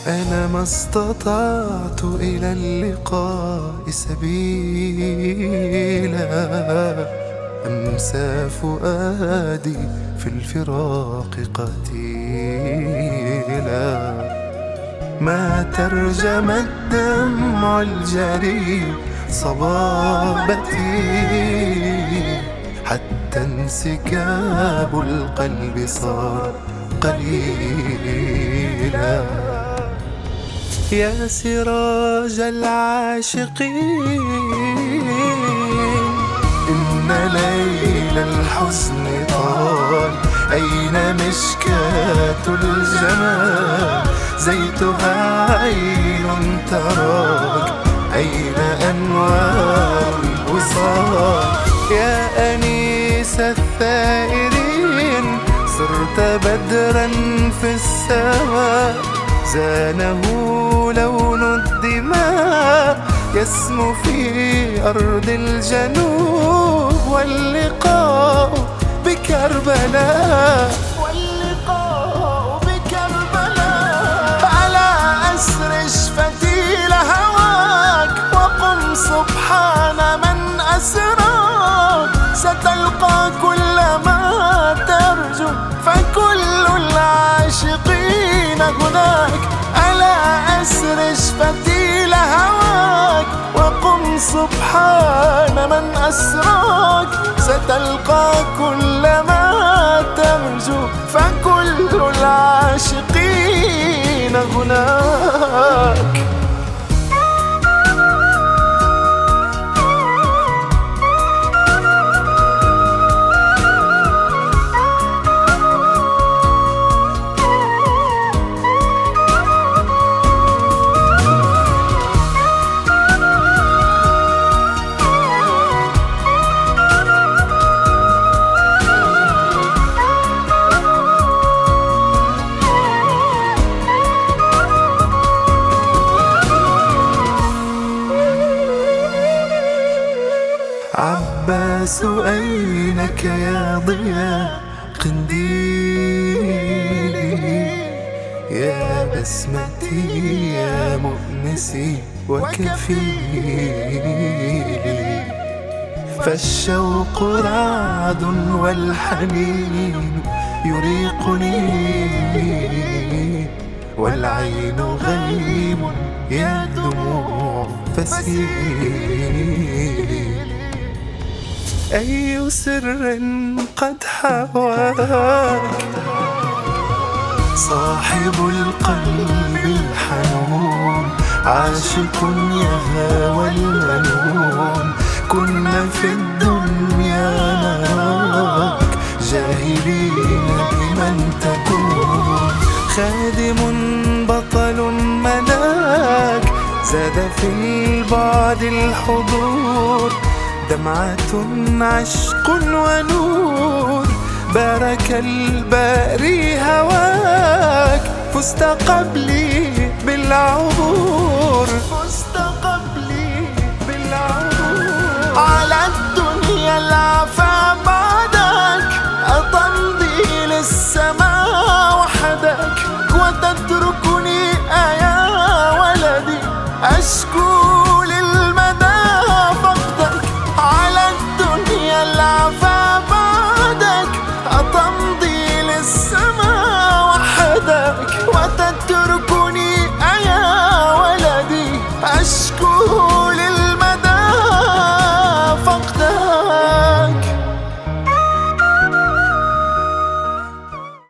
أنا ما استطعت إلى اللقاء سبيلا، أمسى فؤادي في الفراق قتيلا. ما ترجم الدمع الجري صبابتي، حتى انسكاب القلب صار قليلا. يا سراج العاشقين، إن ليل الحزن طال. أين مشكاة الجمال؟ زيتها عين تراك. أين أنوار الوصال؟ يا أنيس الثائرين، صرت بدرا في السماء. زانه لون الدماء يسمو في أرض الجنوب. واللقاء بكربلاء، واللقاء بكربلاء. على أسر فتيل هواك، وقم سبحان من أسراك. ستلقى كل ما ترجو، فكل العاشقين هناك. على أسر فتيل هواك، وقم سبحان من أسراك. ستلقى كل ما ترجو، فكل العاشقين هناك. عباس أينك يا ضياء قنديلي؟ يا بسمتي يا مؤنسي وكفيلي. فالشوق رعد والحنين يريقني، والعين غيم يا دموع فسيلي. أي سر قد حواك صاحب القلب الحنون؟ عاشق يهوى المنون. كنا في الدنيا نراك جاهلين بمن تكون. خادم بطل ملاك، زاد في البعد الحضور. دمعة عشق ونور، بارك الباري هواك. فزت قبلي بالعبور.